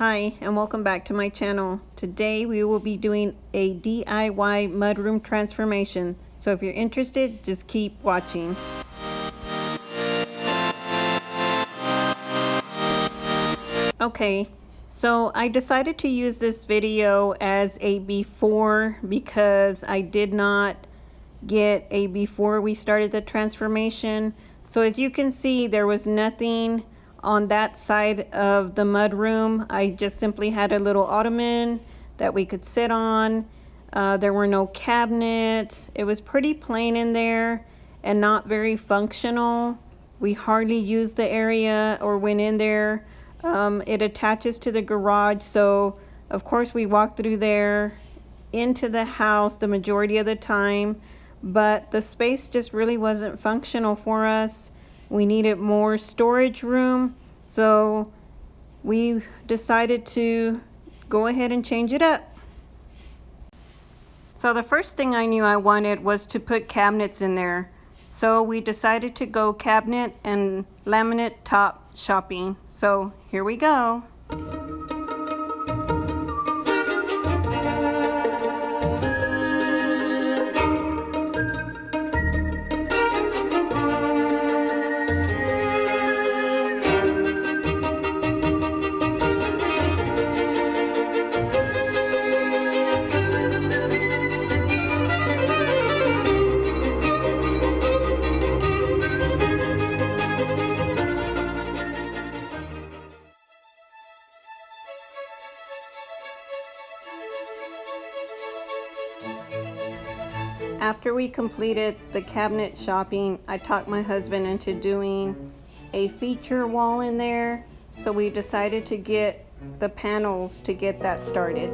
Hi, and welcome back to my channel. Today we will be doing a DIY mudroom transformation. So if you're interested, just keep watching. Okay, so I decided to use this video as a before because I did not get a before we started the transformation. So as you can see, there was nothing on that side of the mudroom. I just simply had a little ottoman that we could sit on. There were no cabinets. It was pretty plain in there and not very functional. We hardly used the area or went in there. It attaches to the garage, so of course we walked through there into the house the majority of the time, but the space just really wasn't functional for us. We needed more storage room, so we decided to go ahead and change it up. So the first thing I knew I wanted was to put cabinets in there. So we decided to go cabinet and laminate top shopping. So here we go. After we completed the cabinet shopping, I talked my husband into doing a feature wall in there. So we decided to get the panels to get that started.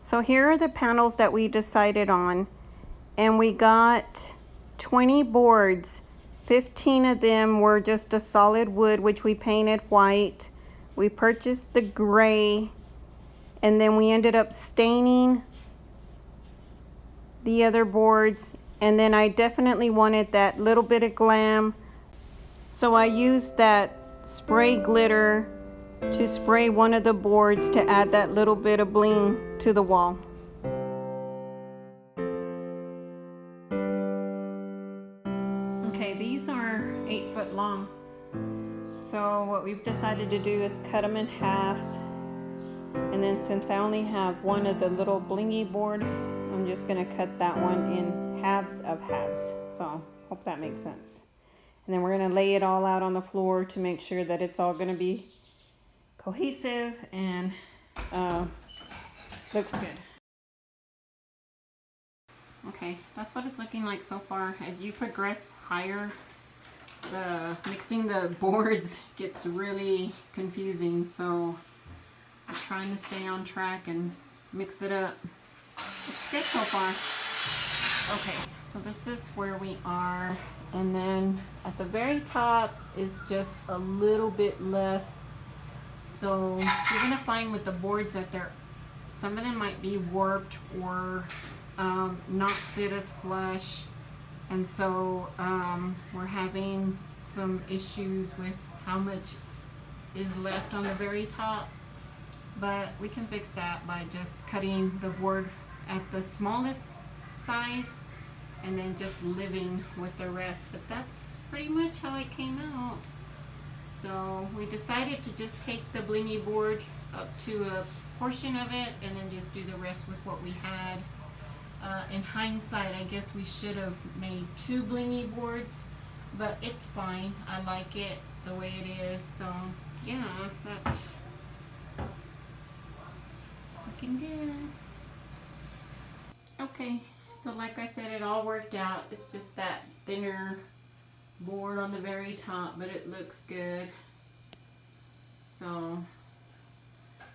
So here are the panels that we decided on, and we got 20 boards. 15 of them were just a solid wood, which we painted white. We purchased the gray, and then we ended up staining the other boards, and then I definitely wanted that little bit of glam, so I used that spray glitter to spray one of the boards to add that little bit of bling to the wall. Okay, these are 8 foot long. So what we've decided to do is cut them in halves. And then since I only have one of the little blingy board, I'm just gonna cut that one in halves of halves. So hope that makes sense. And then we're gonna lay it all out on the floor to make sure that it's all gonna be cohesive and looks good. Okay, that's what it's looking like so far. As you progress higher, mixing the boards gets really confusing, so I'm trying to stay on track and mix it up. Looks good so far. Okay, so this is where we are, and then at the very top is just a little bit left. So you're gonna find with the boards that they're some of them might be warped or not sit as flush, and so we're having some issues with how much is left on the very top, but we can fix that by just cutting the board at the smallest size and then just living with the rest. But that's pretty much how it came out. So we decided to just take the blingy board up to a portion of it and then just do the rest with what we had. In hindsight, I guess we should have made 2 blingy boards, but it's fine. I like it the way it is. So yeah, that's looking good. Okay, so like I said, it all worked out. It's just that thinner board on the very top, but it looks good. So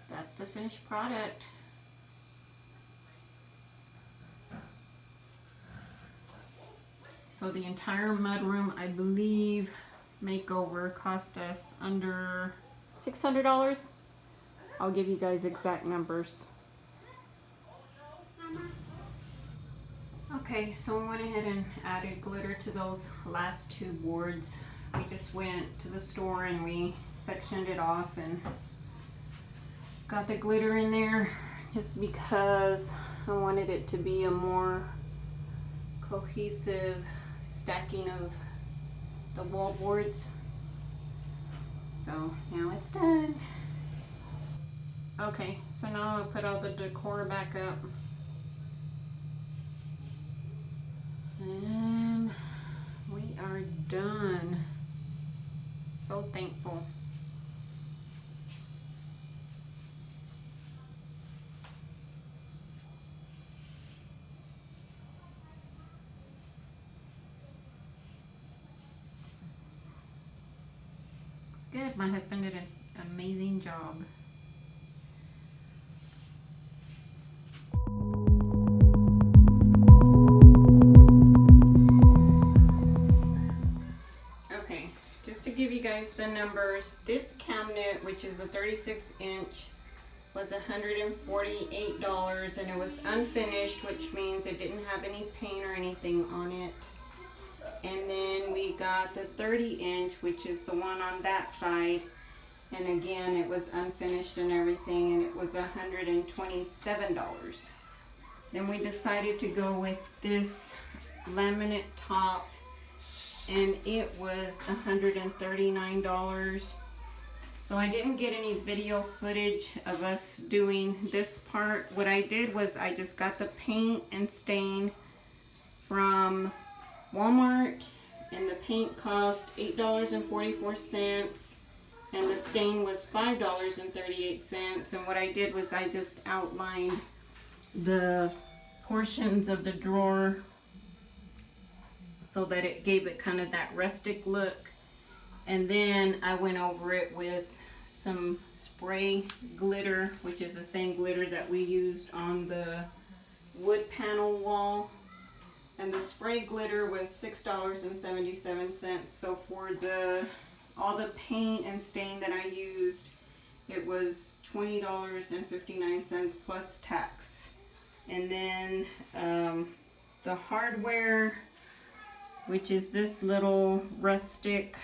that's the finished product. So the entire mudroom, I believe, makeover cost us under $600. I'll give you guys exact numbers. Okay, so we went ahead and added glitter to those last 2 boards. We just went to the store and we sectioned it off and got the glitter in there just because I wanted it to be a more cohesive stacking of the wall boards. So now it's done. Okay, so now I'll put all the decor back up. And we are done. So thankful. Looks good. My husband did an amazing job. Give you guys the numbers. This cabinet, which is a 36-inch, was $148, and it was unfinished, which means it didn't have any paint or anything on it. And then we got the 30-inch, which is the one on that side, and again it was unfinished and everything, and it was $127. Then we decided to go with this laminate top, and it was $139. So I didn't get any video footage of us doing this part. What I did was I just got the paint and stain from Walmart, and the paint cost $8.44 and the stain was $5.38. And what I did was I just outlined the portions of the drawer so that it gave it kind of that rustic look. And then I went over it with some spray glitter, which is the same glitter that we used on the wood panel wall. And the spray glitter was $6.77. So for all the paint and stain that I used, it was $20.59 plus tax. And then the hardware, which is this little rustic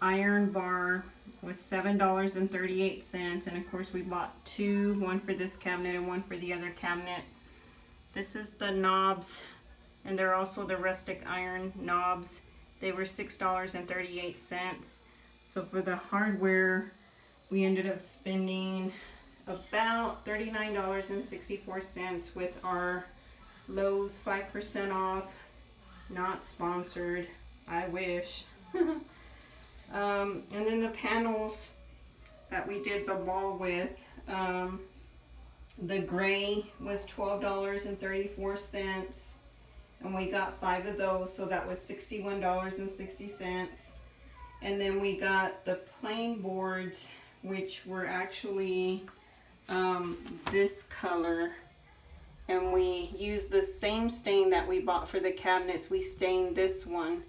iron bar, was $7.38. And of course we bought 2, one for this cabinet and one for the other cabinet. This is the knobs, and they're also the rustic iron knobs. They were $6.38. So for the hardware, we ended up spending about $39.64 with our Lowe's 5% off. Not sponsored, I wish. And then the panels that we did the wall with, the gray was $12.34, and we got 5 of those, so that was $61.60. And then we got the plain boards, which were actually this color. And we used the same stain that we bought for the cabinets. We stained this one.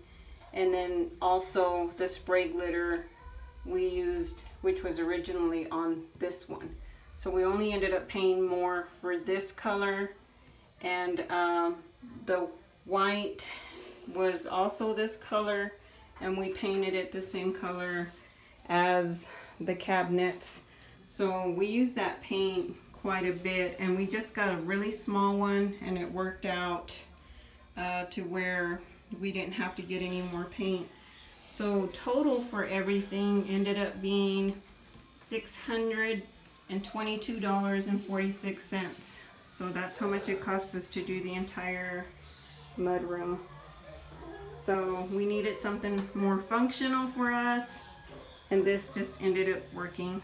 And then also the spray glitter we used, which was originally on this one. So we only ended up paying more for this color, and the white was also this color, and we painted it the same color as the cabinets. So we used that paint quite a bit, and we just got a really small one, and it worked out to where we didn't have to get any more paint. So total for everything ended up being $622.46. So that's how much it cost us to do the entire mudroom. So we needed something more functional for us, and this just ended up working.